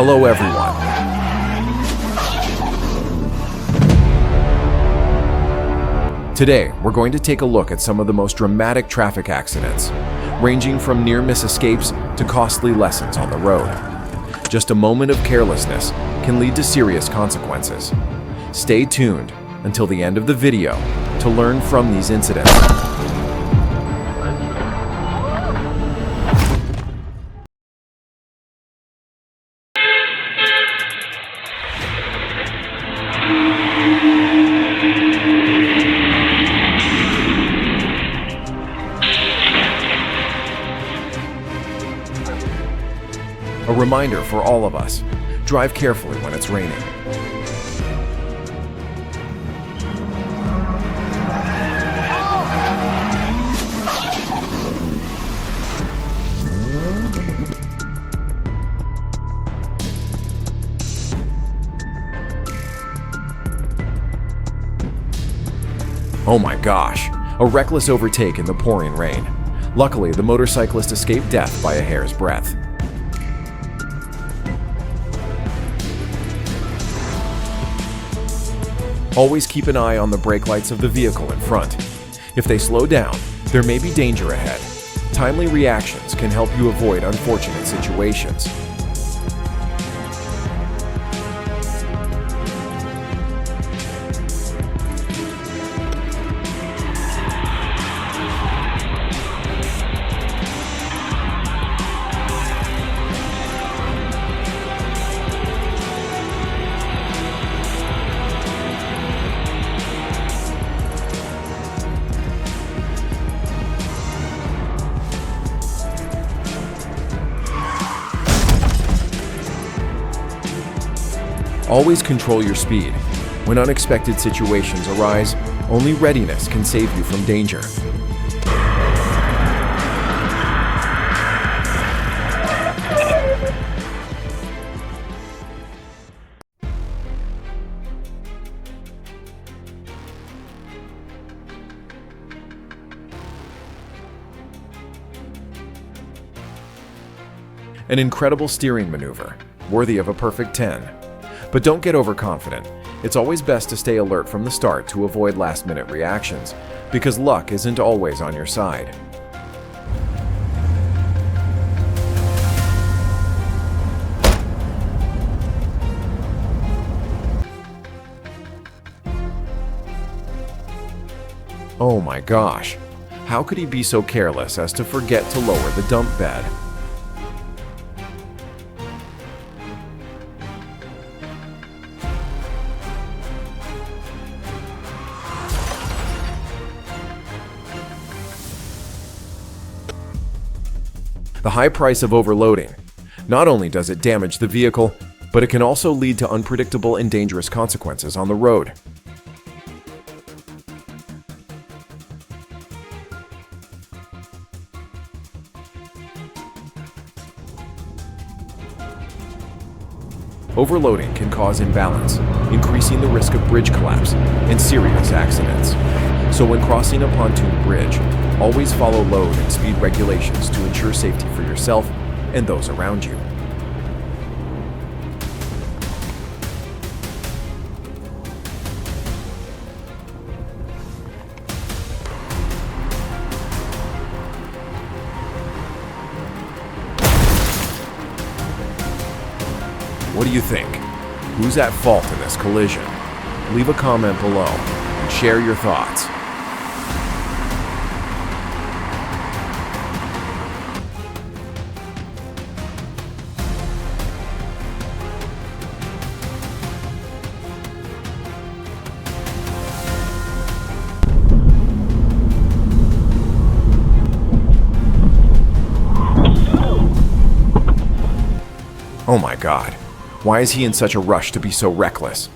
Hello everyone. Today, we're going to take a look at some of the most dramatic traffic accidents, ranging from near-miss escapes to costly lessons on the road. Just a moment of carelessness can lead to serious consequences. Stay tuned until the end of the video to learn from these incidents. A reminder for all of us, drive carefully when it's raining. Oh my gosh, a reckless overtake in the pouring rain. Luckily, the motorcyclist escaped death by a hair's breadth. Always keep an eye on the brake lights of the vehicle in front. If they slow down, there may be danger ahead. Timely reactions can help you avoid unfortunate situations. Always control your speed. When unexpected situations arise, only readiness can save you from danger. An incredible steering maneuver, worthy of a perfect 10. But don't get overconfident. It's always best to stay alert from the start to avoid last-minute reactions, because luck isn't always on your side. Oh my gosh, how could he be so careless as to forget to lower the dump bed? The high price of overloading. Not only does it damage the vehicle, but it can also lead to unpredictable and dangerous consequences on the road. Overloading can cause imbalance, increasing the risk of bridge collapse and serious accidents. So when crossing a pontoon bridge, always follow load and speed regulations to ensure safety for yourself and those around you. What do you think? Who's at fault in this collision? Leave a comment below and share your thoughts. Oh my God, why is he in such a rush to be so reckless?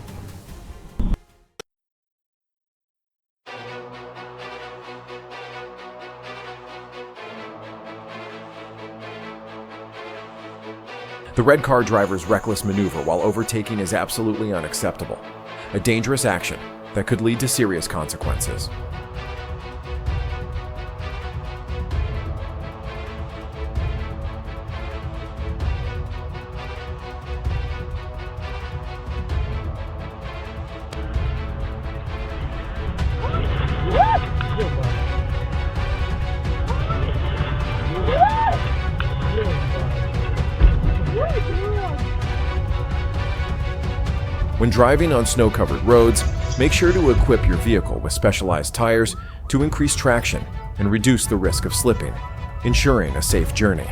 The red car driver's reckless maneuver while overtaking is absolutely unacceptable. A dangerous action that could lead to serious consequences. When driving on snow-covered roads, make sure to equip your vehicle with specialized tires to increase traction and reduce the risk of slipping, ensuring a safe journey.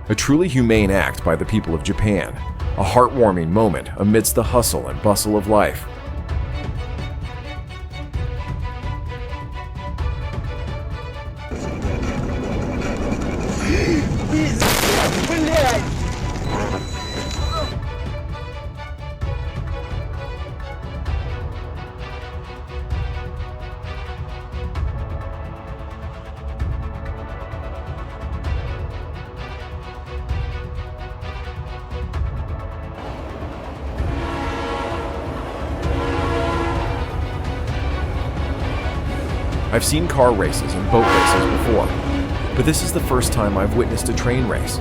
A truly humane act by the people of Japan, a heartwarming moment amidst the hustle and bustle of life. I've seen car races and boat races before, but this is the first time I've witnessed a train race,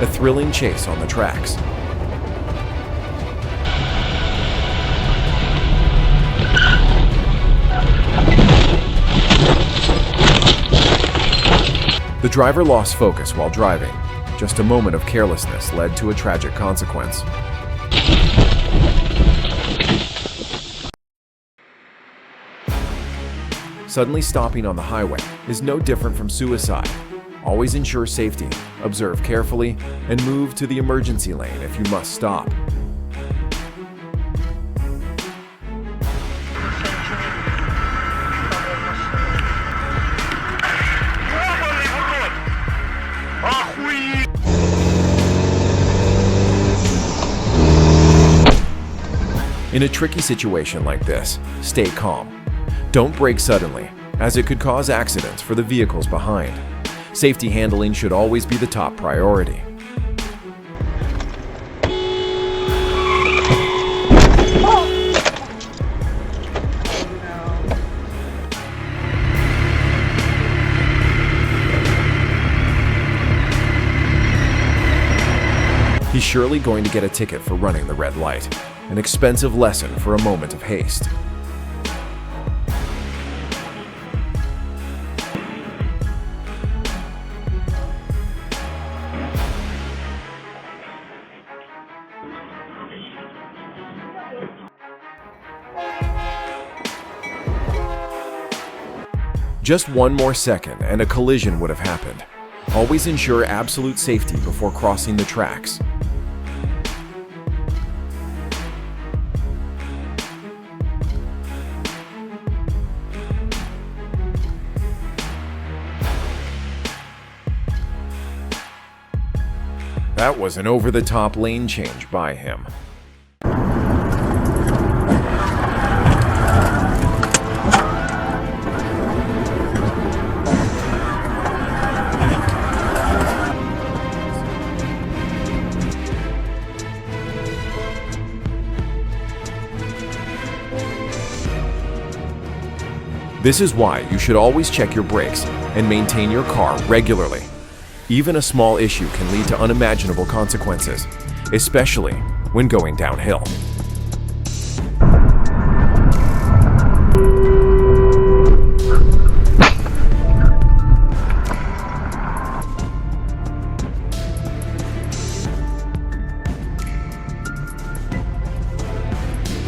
a thrilling chase on the tracks. The driver lost focus while driving. Just a moment of carelessness led to a tragic consequence. Suddenly stopping on the highway is no different from suicide. Always ensure safety, observe carefully, and move to the emergency lane if you must stop. In a tricky situation like this, stay calm. Don't brake suddenly, as it could cause accidents for the vehicles behind. Safety handling should always be the top priority. He's surely going to get a ticket for running the red light, an expensive lesson for a moment of haste. Just one more second and a collision would have happened. Always ensure absolute safety before crossing the tracks. That was an over-the-top lane change by him. This is why you should always check your brakes and maintain your car regularly. Even a small issue can lead to unimaginable consequences, especially when going downhill.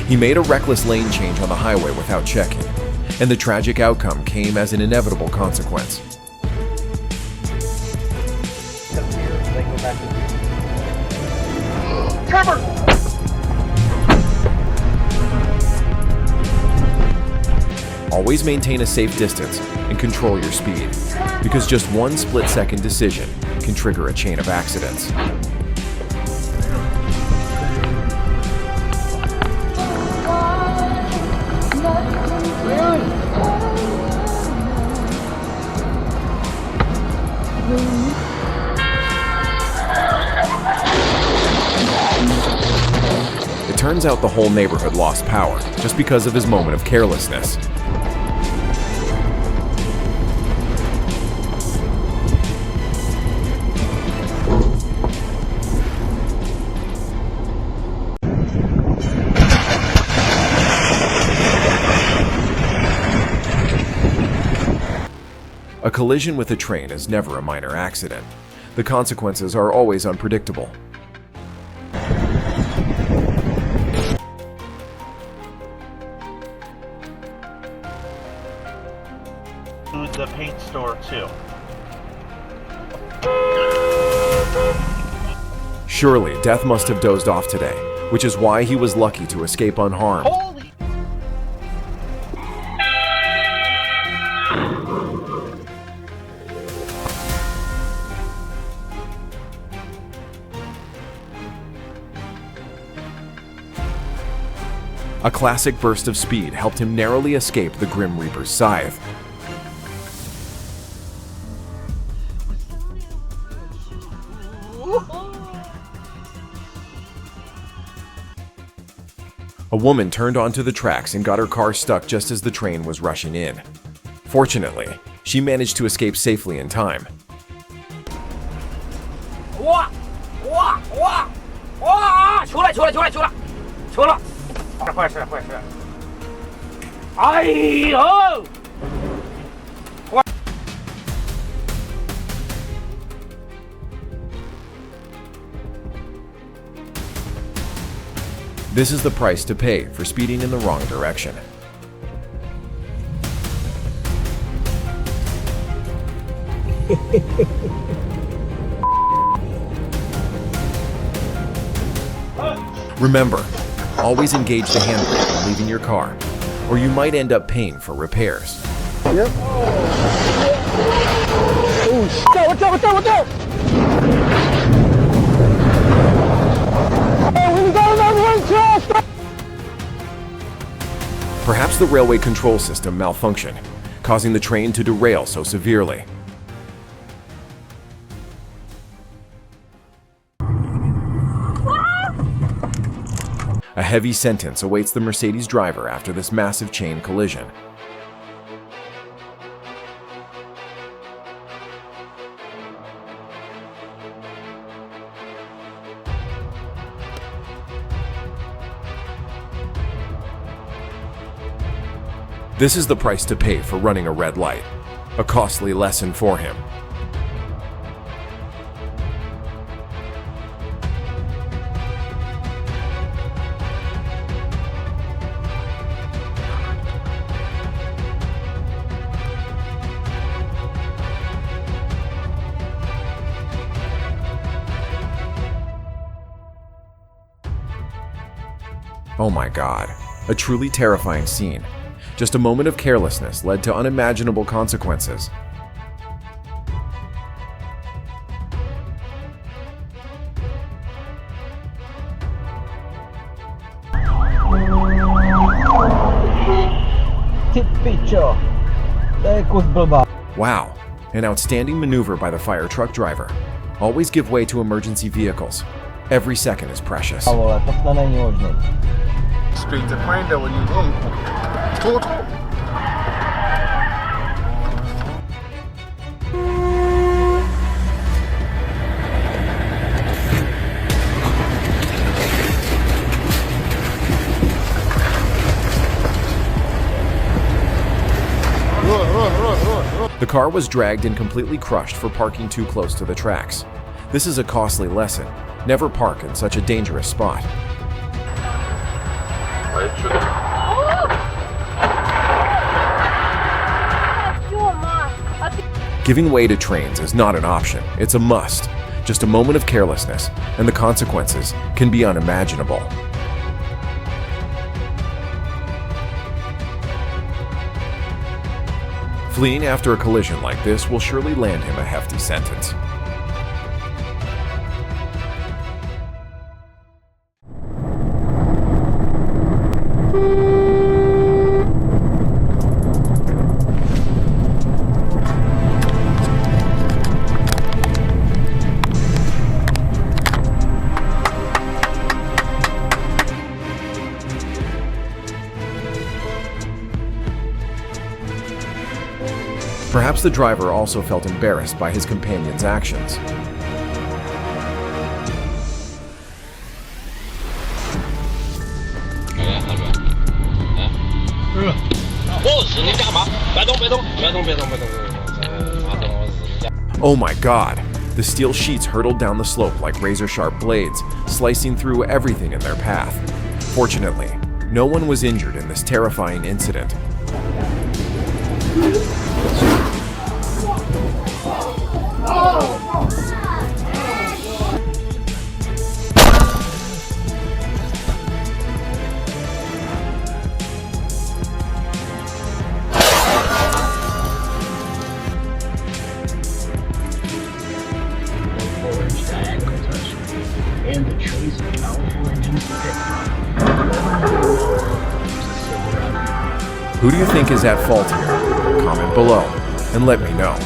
He made a reckless lane change on the highway without checking, and the tragic outcome came as an inevitable consequence. Always maintain a safe distance and control your speed, because just one split-second decision can trigger a chain of accidents. It turns out the whole neighborhood lost power just because of his moment of carelessness. collision with a train is never a minor accident. The consequences are always unpredictable. To the paint store too. Surely, Death must have dozed off today, which is why he was lucky to escape unharmed. Holy! A classic burst of speed helped him narrowly escape the Grim Reaper's scythe. A woman turned onto the tracks and got her car stuck just as the train was rushing in. Fortunately, she managed to escape safely in time. This is the price to pay for speeding in the wrong direction. Remember, always engage the handbrake when leaving your car, or you might end up paying for repairs. Yep. Oh, watch out, watch out, watch out! Perhaps the railway control system malfunctioned, causing the train to derail so severely. A heavy sentence awaits the Mercedes driver after this massive chain collision. This is the price to pay for running a red light, a costly lesson for him. Oh my God, a truly terrifying scene. Just a moment of carelessness led to unimaginable consequences. Wow, an outstanding maneuver by the fire truck driver. Always give way to emergency vehicles. Every second is precious. The car was dragged and completely crushed for parking too close to the tracks. This is a costly lesson. Never park in such a dangerous spot. Giving way to trains is not an option, it's a must. Just a moment of carelessness, and the consequences can be unimaginable. Fleeing after a collision like this will surely land him a hefty sentence. Perhaps the driver also felt embarrassed by his companion's actions. Oh my God! The steel sheets hurtled down the slope like razor-sharp blades, slicing through everything in their path. Fortunately, no one was injured in this terrifying incident. And the trace of powerful engines to pick from. Who do you think is at fault here? Comment below and let me know.